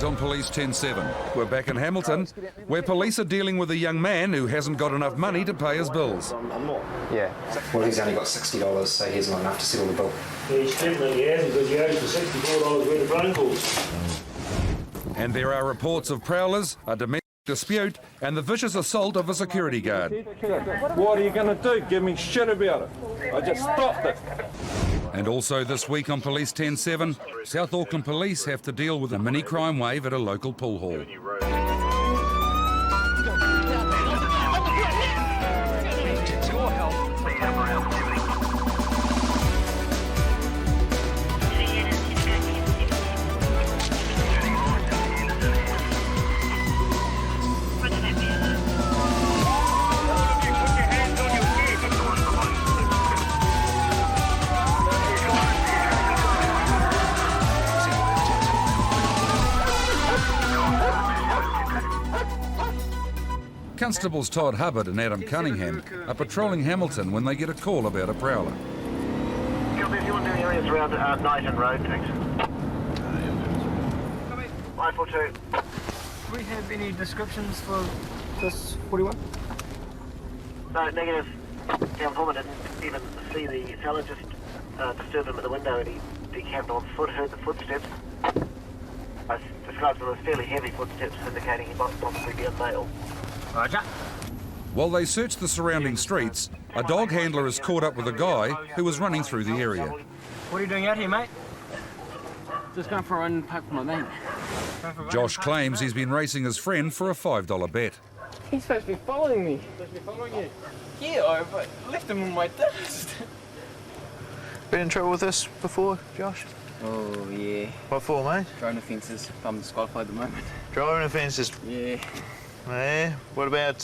tonight on Police 10-7. We're back in Hamilton, where police are dealing with a young man who hasn't got enough money to pay his bills. Yeah. Well, he's only got $60, so he hasn't got enough to settle the bill. He's definitely hasn't, because he owes for $64 worth of phone calls. And there are reports of prowlers, a domestic dispute, and the vicious assault of a security guard. What are you going to do? Give me shit about it. I just stopped it. And also this week on Police 10-7, South Auckland Police have to deal with a mini crime wave at a local pool hall. Constables Todd Hubbard and Adam Cunningham are patrolling Hamilton when they get a call about a prowler. If you want to do areas around Knighton Road, thanks. 542. Do we have any descriptions for this 41? No, negative. The informant didn't even see the fella, just disturbed him at the window, and he decamped on foot, heard the footsteps. I described them as fairly heavy footsteps, indicating he might possibly be a male. Roger. While they search the surrounding streets, a dog handler is caught up with a guy who was running through the area. What are you doing out here, mate? Just going for a run and park for my mate. Josh claims he's been racing his friend for a $5 bet. He's supposed to be following me. Supposed to be following you? Yeah, I left him on my dust. Been in trouble with this before, Josh? Oh, yeah. What for, mate? Driving offences. I'm disqualified at the moment. Driving offences? Yeah. Yeah. What about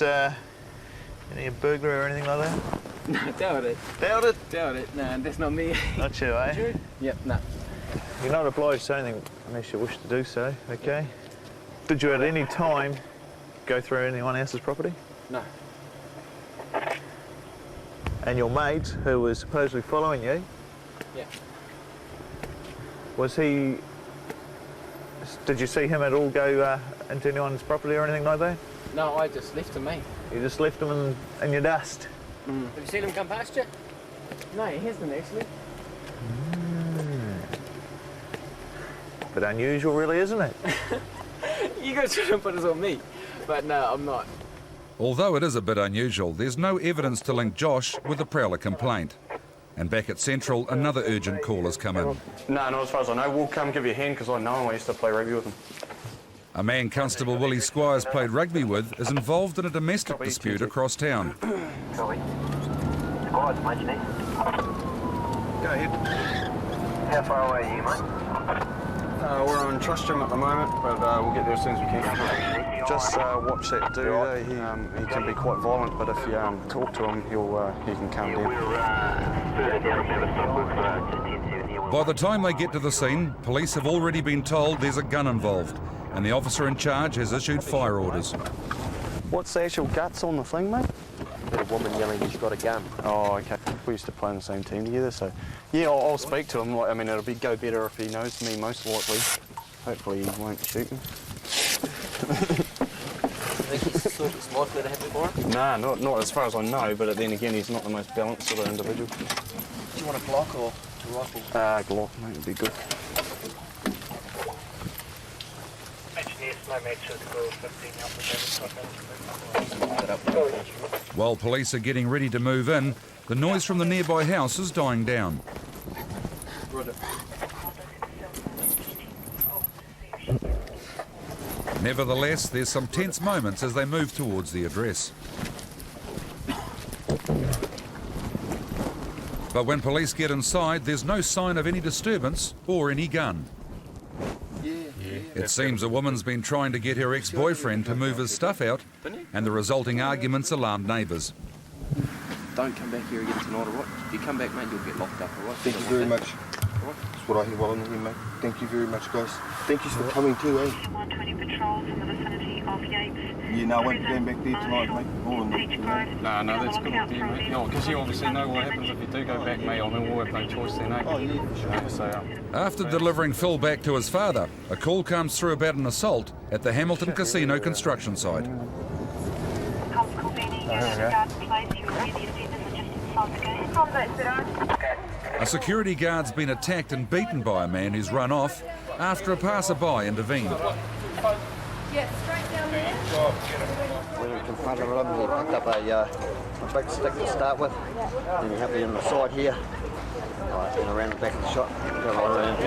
any burglary or anything like that? No, doubt it. Doubt it? Doubt it. Nah, that's not me. Not you, eh? You? Yep, nah. You're not obliged to anything unless you wish to do so, okay? Did you at any time go through anyone else's property? No. And your mate, who was supposedly following you? Yeah. Was he... Did you see him at all go into anyone's property or anything like that? No, I just left him, mate. You just left him in your dust? Mm. Have you seen him come past you? No, he hasn't actually. Bit unusual, really, isn't it? You guys shouldn't put this on me. But no, I'm not. Although it is a bit unusual, there's no evidence to link Josh with the prowler complaint. And back at Central, another urgent call has come in. No, not as far as I know. We'll come give you a hand because I know him. I used to play rugby with him. A man Constable Willie Squires played rugby with is involved in a domestic dispute across town. Copy. Squad's, mate, you need? Go ahead. How far away are you, mate? We're on Trustrum at the moment, but we'll get there as soon as we can. Just watch that dude. He can be quite violent, but if you talk to him, he can calm down. By the time they get to the scene, police have already been told there's a gun involved, and the officer in charge has issued fire orders. What's the actual guts on the thing, mate? A woman yelling he's got a gun. Oh, okay. We used to play on the same team together, so yeah, I'll speak to him. Like, I mean, it'll go better if he knows me, most likely. Hopefully, he won't shoot me. Think he's sort of likely to have it for him? Nah, not as far as I know, but then again, he's not the most balanced sort of individual. Do you want a Glock or a rifle? Glock, mate, would be good. While police are getting ready to move in, the noise from the nearby house is dying down. Nevertheless, there's some tense moments as they move towards the address. But when police get inside, there's no sign of any disturbance or any gun. It seems a woman's been trying to get her ex-boyfriend to move his stuff out, and the resulting arguments alarmed neighbours. Don't come back here again tonight, all right? If you come back, mate, you'll get locked up, all right? Thank you very much. That's what I hear while I'm here, mate. Thank you very much, guys. Thank you for coming too, eh? 120 patrols in the vicinity of Yates. Yeah, no, I won't be going back there tonight, mate. All in the, No, that's good idea, mate. No, because you obviously know what happens if you do go back, mate. I mean, we'll have no choice then, eh? Oh, yeah, for sure. So, After delivering Phil back to his father, a call comes through about an assault at the Hamilton Casino construction site. Constable Benny, you're at the guard place. You will hear the offenders are just inside the gate. From that, A security guard's been attacked and beaten by a man who's run off after a passerby intervened. Yeah, straight down there. When we confronted him, he picked up a big stick to start with. Then he hit me on the side here. And around the back of the shop. Got right around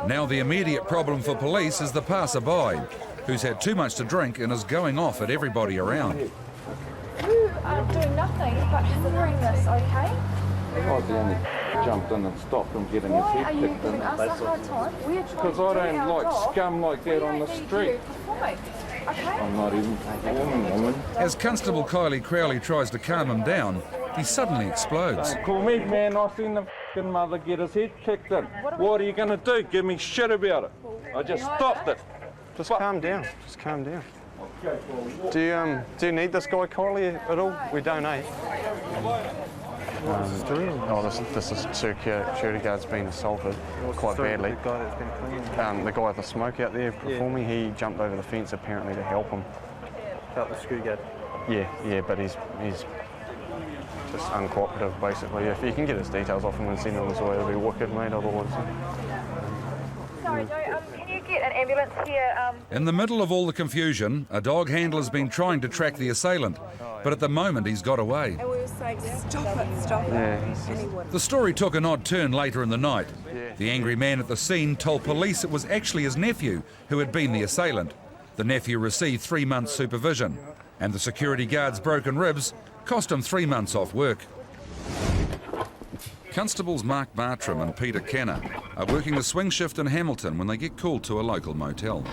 here. Now the immediate problem for police is the passerby, who's had too much to drink and is going off at everybody around. You are doing nothing but hindering this, okay? I was the only jumped in and stopped him getting his Why are head you kicked giving in. us a hard time? We're trying Because to I do don't our like job. scum like that on the street. You performing, okay? I'm not even performing, woman. As Constable Kylie Crowley tries to calm him down, he suddenly explodes. Don't call me, man. I seen the f***ing mother get his head kicked in. What are you going to do? Give me shit about it. I just stopped it. just calm down. Just calm down. Do you need this guy, Kylie, at all? We don't, eh? This security guard's been assaulted quite badly. The guy that's been cleaning. The guy with the smoke out there performing, he jumped over the fence apparently to help him. Help the security guard. Yeah, but he's just uncooperative basically. If you can get his details off him and send him his way, it'll be wicked, mate. Otherwise. Sorry, Joe, can you get an ambulance here? In the middle of all the confusion, a dog handler's been trying to track the assailant, but at the moment he's got away. And we were saying, stop it. Yeah. The story took an odd turn later in the night. The angry man at the scene told police it was actually his nephew who had been the assailant. The nephew received 3 months supervision, and the security guard's broken ribs cost him 3 months off work. Constables Mark Bartram and Peter Kenner are working the swing shift in Hamilton when they get called to a local motel.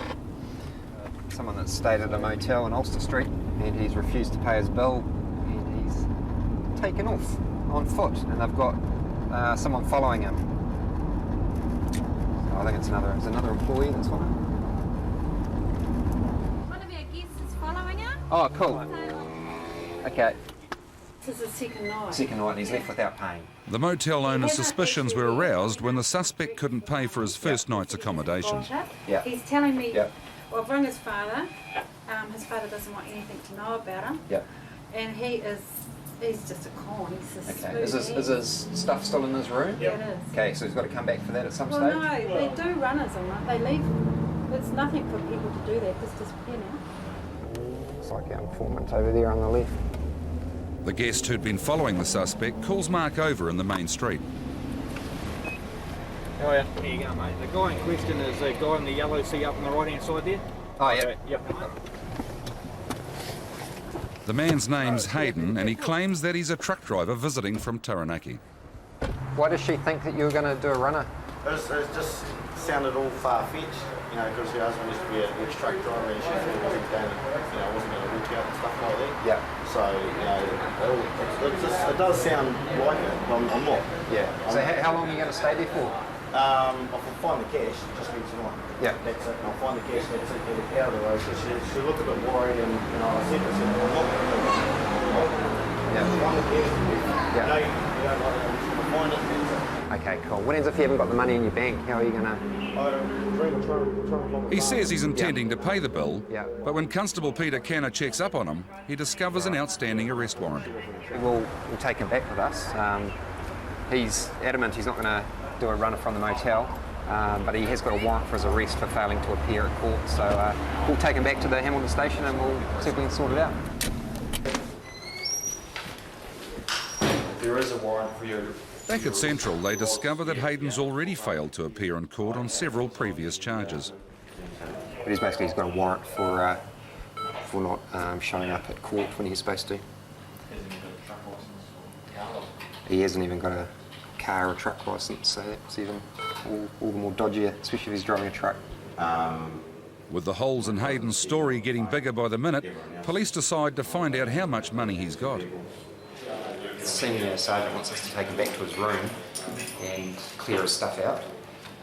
Someone that stayed at a motel in Ulster Street and he's refused to pay his bill and he's taken off on foot and they've got someone following him. So I think it's another employee that's following him. One of our guests is following him. Oh, cool. Okay. This is the second night. Second night and he's left without paying. The motel owner's suspicions were aroused when the suspect couldn't pay for his first night's accommodation. Yeah. He's telling me, Yeah. well, I've rung his father. His father doesn't want anything to know about him. Yeah. And he's just a con. He's a Okay. Is his stuff still in his room? Yeah, it is. Okay, so he's got to come back for that at some Well, stage? no, they do runners and that. They leave. It's nothing for people to do that. Just disappear now. It's like our informant over there on the left. The guest who'd been following the suspect calls Mark over in the main street. Oh yeah. There you go, mate. The guy in question is the guy in the yellow seat up on the right-hand side there. Oh, yeah. Okay, yep. The man's name's Hayden, and he claims that he's a truck driver visiting from Taranaki. Why does she think that you were going to do a runner? It just sounded all far-fetched, you know, because her husband used to be an ex-truck driver and she wasn't going to, wasn't going to work out and stuff like that. Yeah. So, it does sound like it, but I'm not. Yeah. So how long are you going to stay there for? If I find the cash, just leave tonight. Yeah. That's it. And I'll find the cash, that's it, get it out of the road. So she looked a bit worried and, I said to her, I'm not going to do it. Yeah. Find the cash. Yeah. No, you don't like it, I'm just going to find it, that's it. Okay, cool. What happens if you haven't got the money in your bank? How are you going to... He says he's intending to pay the bill, Yeah. but when Constable Peter Kenner checks up on him, he discovers an outstanding arrest warrant. We'll take him back with us. He's adamant he's not going to do a runner from the motel, but he has got a warrant for his arrest for failing to appear at court. So we'll take him back to the Hamilton station and we'll see if we can sort it out. There is a warrant for you. Back at Central, they discover that Hayden's already failed to appear in court on several previous charges. But he's got a warrant for not showing up at court when he's supposed to. He hasn't even got a car or truck licence, so that's even all the more dodgier, especially if he's driving a truck. With the holes in Hayden's story getting bigger by the minute, police decide to find out how much money he's got. The senior sergeant wants us to take him back to his room and clear his stuff out,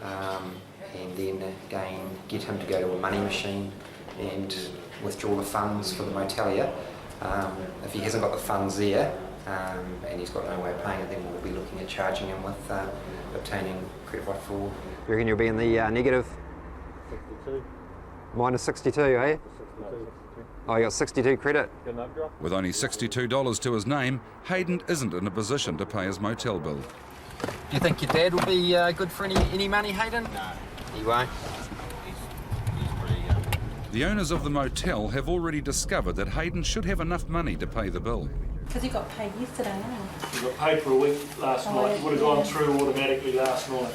and then again get him to go to a money machine and withdraw the funds for the motelia. If he hasn't got the funds there and he's got no way of paying it, then we'll be looking at charging him with obtaining credit by fraud. You reckon you'll be in the negative? 62. Minus 62, eh? 62. Oh, you got 62 credit? With only $62 to his name, Hayden isn't in a position to pay his motel bill. Do you think your dad will be good for any money, Hayden? No. He won't? He's pretty young. The owners of the motel have already discovered that Hayden should have enough money to pay the bill. Because he got paid yesterday, eh? He got paid for a week last night. He would have gone through automatically last night.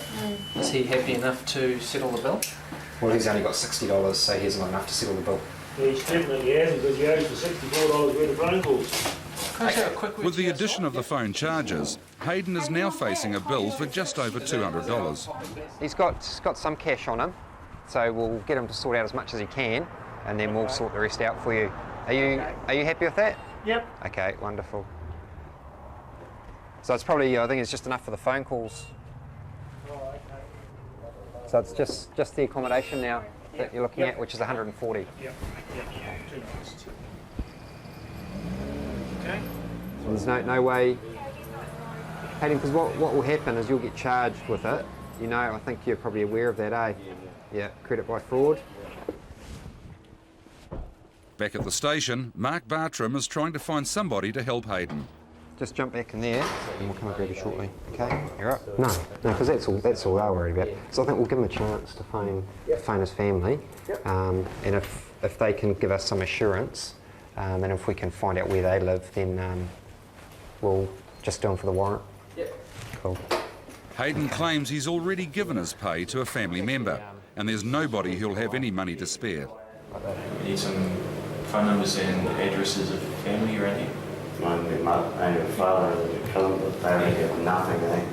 Is he happy enough to settle the bill? Well, he's only got $60, so he hasn't got enough to settle the bill. He definitely hasn't, because he owes for $64 worth of phone calls. With the addition of the phone charges, Hayden is now facing a bill for just over $200. He's got some cash on him, so we'll get him to sort out as much as he can, and then we'll sort the rest out for you. Are you happy with that? Yep. Okay, wonderful. So it's probably, I think it's just enough for the phone calls. So it's just the accommodation now that you're looking at, which is 140. Yep. Okay. So there's no way, Hayden, because what will happen is you'll get charged with it. You know, I think you're probably aware of that, eh? Yeah, credit by fraud. Back at the station, Mark Bartram is trying to find somebody to help Hayden. Just jump back in there and we'll come and grab you shortly. Okay? You're up? No, because that's all they're worried about. So I think we'll give him a chance to phone his family, and if they can give us some assurance, and if we can find out where they live, then we'll just do them for the warrant. Yep. Cool. Hayden claims he's already given his pay to a family member, and there's nobody who'll have any money to spare. We need some phone numbers and addresses of family around here. My mother and father and cousin, but they have nothing, eh?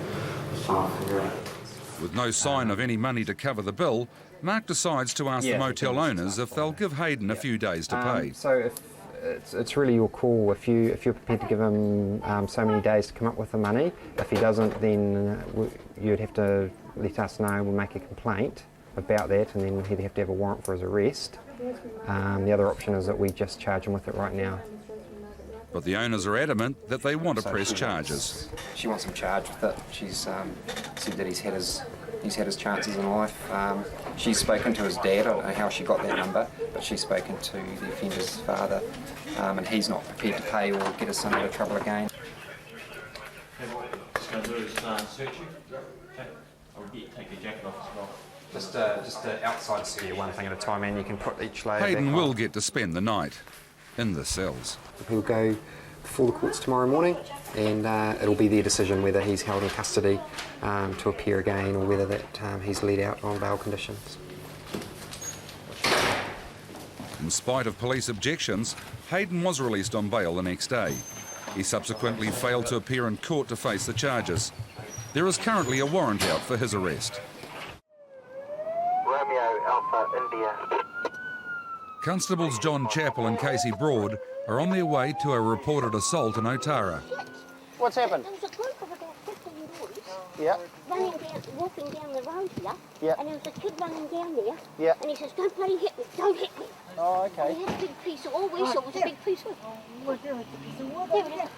Just trying to figure out. With no sign of any money to cover the bill, Mark decides to ask the motel owners if they'll give Hayden a few days to pay. So if it's really your call. If you're prepared to give him so many days to come up with the money, if he doesn't, then you'd have to let us know. We'll make a complaint about that, and then he'd have to have a warrant for his arrest. The other option is that we just charge him with it right now. But the owners are adamant that they want to press charges. She wants him charged with it. She's said that he's had his chances in life. She's spoken to his dad. I don't know how she got that number, but she's spoken to the offender's father, and he's not prepared to pay or get us into trouble again. Just going to do is search you. Okay. I'll get you to take your jacket off as well. Just an outside secure, one thing at a time, and you can put each layer Hayden back will on. get to spend the night in the cells. He'll go before the courts tomorrow morning, and it'll be their decision whether he's held in custody to appear again, or whether that he's let out on bail conditions. In spite of police objections, Hayden was released on bail the next day. He subsequently failed to appear in court to face the charges. There is currently a warrant out for his arrest. Romeo Alpha India. Constables John Chappell and Casey Broad are on their way to a reported assault in Otara. What's happened? There was a group of about 15 boys walking down the road here, and there was a kid running down there, and he says, don't bloody hit me, don't hit me. Oh, okay. And he had a big piece of wood, we saw it was a big piece of wood. There it is.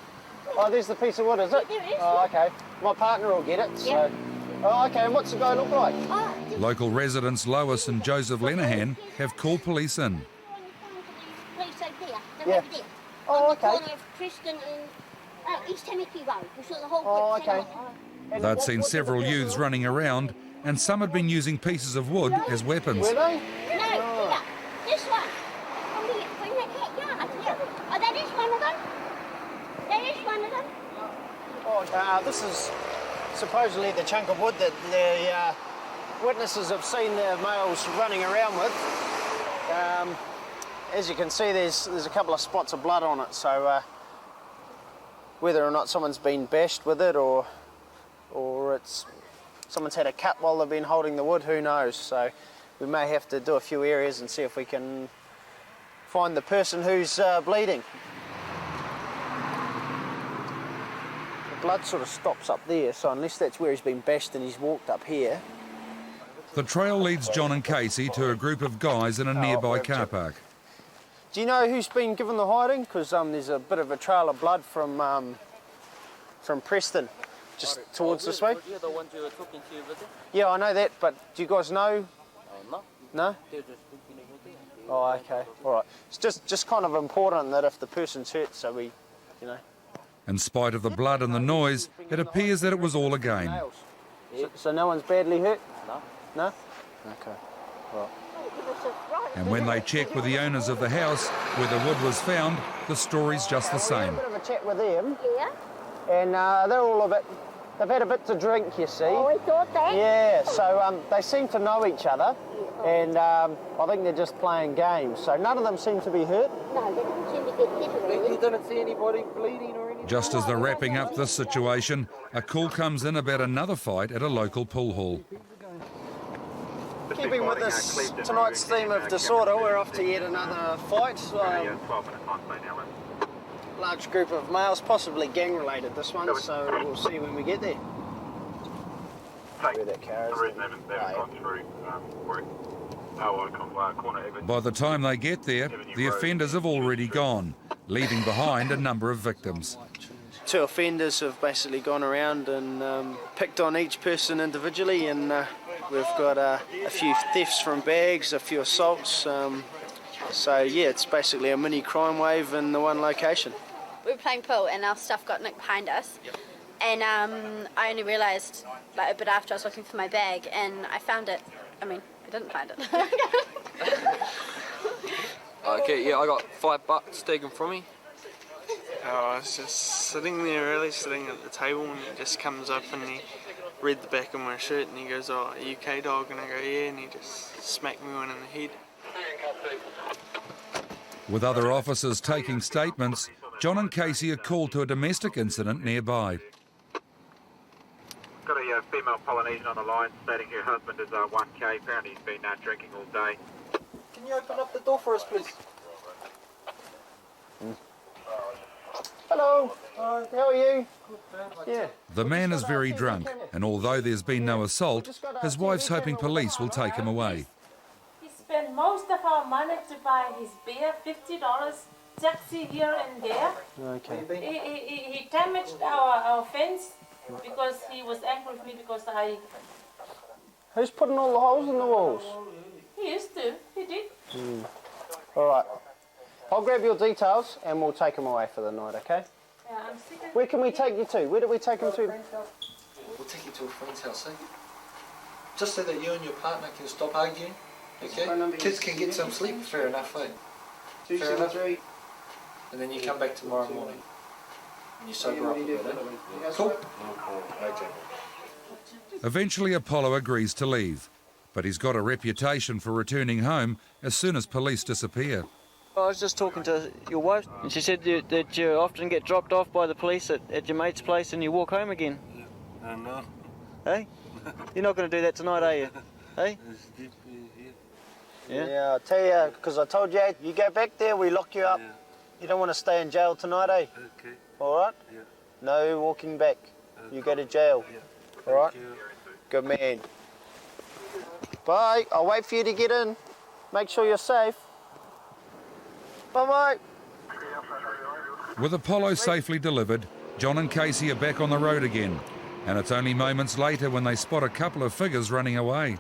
Oh, there's the piece of wood, is it? There it is. Oh, okay. My partner will get it, so... Oh, okay, and what's the guy look like? Local residents Lois and Joseph Lenahan have called police in. Police over there, they're over there. Oh, on the corner of Preston and East Tamaki Road. We saw the whole group. Oh, okay. They'd seen several youths running around, and some had been using pieces of wood as weapons. Were they? No, look, this one. From the backyard. Oh, that is one of them. That is one of them. Oh, this is supposedly the chunk of wood that the witnesses have seen the males running around with. As you can see, there's a couple of spots of blood on it, so whether or not someone's been bashed with it or someone's had a cut while they've been holding the wood, who knows. So we may have to do a few areas and see if we can find the person who's bleeding. blood sort of stops up there, so unless that's where he's been bashed and he's walked up here. The trail leads John and Casey to a group of guys in a nearby car park. Do you know who's been given the hiding? Because there's a bit of a trail of blood from Preston, just towards this way. Yeah, the ones you were talking to over there. Yeah, I know that, but do you guys know? No. No? They're just talking over there. Oh, okay, all right. It's just kind of important that if the person's hurt, so we, you know. In spite of the blood and the noise, it appears that it was all a game. So no one's badly hurt? No. No? Okay, right. And when they check with the owners of the house where the wood was found, the story's just the same. We had a bit of a chat with them. Yeah. And they're all a bit, they've had a bit to drink, you see. Oh, we thought that. Yeah, so they seem to know each other. And I think they're just playing games. So none of them seem to be hurt. No, they didn't seem to get hit or anything. You didn't see anybody bleeding or anything? Just as they're wrapping up this situation, a call comes in about another fight at a local pool hall. Keeping with this tonight's theme of disorder, we're off to yet another fight. Large group of males, possibly gang related this one, so we'll see when we get there. Where that car is. By the time they get there, the offenders have already gone, leaving behind a number of victims. 2 offenders have basically gone around and picked on each person individually, and we've got a few thefts from bags, a few assaults. So yeah, it's basically a mini crime wave in the one location. We were playing pool and our stuff got nicked behind us. And I only realised like a bit after I was looking for my bag, and I found it. I mean, I didn't find it. Okay, yeah, I got $5 taken from me. I was just sitting there, really sitting at the table, and he just comes up and he read the back of my shirt and he goes, "Oh, are you okay, dog?" And I go, "Yeah," and he just smacked me one in the head. With other officers taking statements, John and Casey are called to a domestic incident nearby. Got a female Polynesian on the line stating her husband is 1K. Apparently he's been drinking all day. Can you open up the door for us, please? Hello, how are you? Yeah. The man is very drunk, and although there's been no assault, his wife's hoping police will take him away. He spent most of our money to buy his beer, $50, taxi here and there. Okay. He damaged our fence because he was angry with me because I... Who's putting all the holes in the walls? He used to, he did. All right. I'll grab your details and we'll take him away for the night, okay? Yeah, I'm sick of... Where can we take you to? Where do we take him to? We'll take you to a friend's house, eh? Just so that you and your partner can stop arguing, okay? Kids can get some sleep, fair enough, eh? 273. And then you come back tomorrow morning. And you sober up a bit, eh? Cool? Okay. Eventually Apollo agrees to leave, but he's got a reputation for returning home as soon as police disappear. I was just talking to your wife, and she said that you often get dropped off by the police at your mate's place and you walk home again. No. Hey? You're not going to do that tonight, are you? Hey? Yeah, I'll tell you, because I told you, you go back there, we lock you up. Yeah. You don't want to stay in jail tonight, eh? Okay. All right? Yeah. No walking back. You go to jail. Yeah. All right? Good man. Bye. I'll wait for you to get in. Make sure you're safe. Bye-bye. With Apollo safely delivered, John and Casey are back on the road again, and it's only moments later when they spot a couple of figures running away.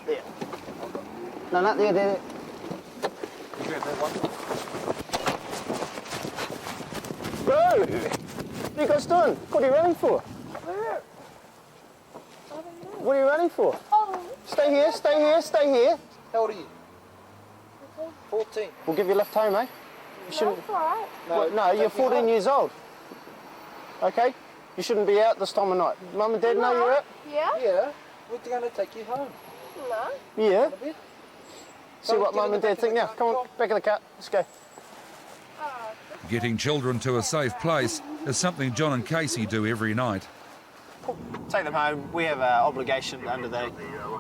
There. No, not there, there. You grab that one. Bro! What are you guys doing? What are you running for? What are you running for? Stay here, stay here, stay here. How old are you? 14. We'll give you a lift home, eh? You shouldn't... That's all right. No, you're 14 years old. Okay? You shouldn't be out this time of night. Mum and Dad know you're out? Yeah? Yeah. We're going to take you home. No. Yeah. See what Mum and Dad think now. Come on, back of the car. Let's go. Getting children to a safe place is something John and Casey do every night. Take them home. We have an obligation under the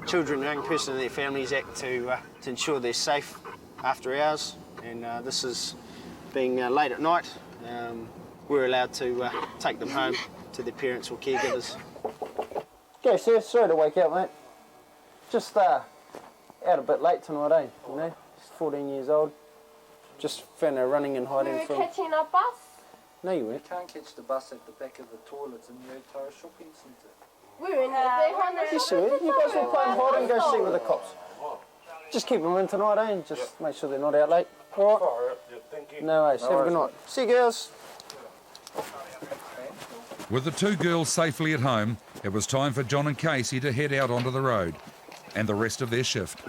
Children and Young Person and Their Families Act to ensure they're safe after hours, and this is being late at night. we're allowed to take them home to their parents or caregivers. Okay, sir, sorry to wake up, mate. Just out a bit late tonight, eh? You know, he's 14 years old. Just found her running and hiding from... We were catching a bus? No, you weren't. You can't catch the bus at the back of the toilets in the Otara shopping centre. We were in there. Yes, sir. You guys will play and hide and go see with the cops. Just keep them in tonight, eh? And just make sure they're not out late. All right? No worries. Have a good night. See you, girls. With the two girls safely at home, it was time for John and Casey to head out onto the road and the rest of their shift.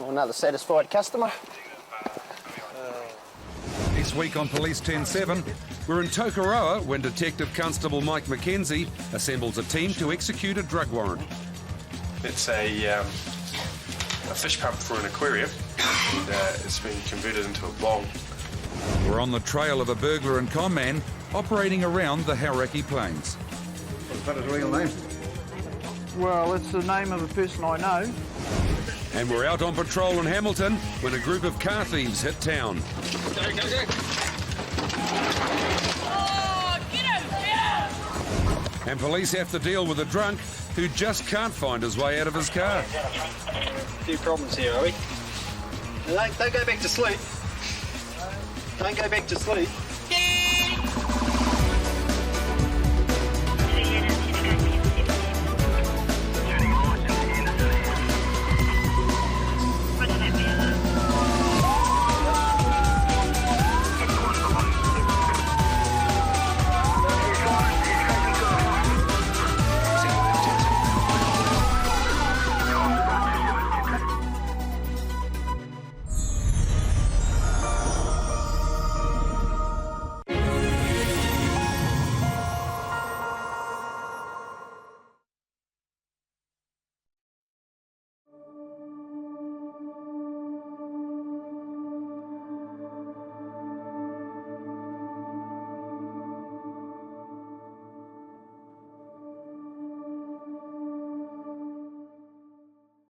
Another satisfied customer. This week on Police 10-7, we're in Tokoroa when Detective Constable Mike McKenzie assembles a team to execute a drug warrant. It's a fish pump for an aquarium, and it's been converted into a bong. We're on the trail of a burglar and con man operating around the Hauraki Plains. What's that his real name? Well, it's the name of a person I know. And we're out on patrol in Hamilton when a group of car thieves hit town. Go, go, go. Oh, get him! And police have to deal with a drunk who just can't find his way out of his car. A few problems here, are we? Don't go back to sleep. Don't go back to sleep.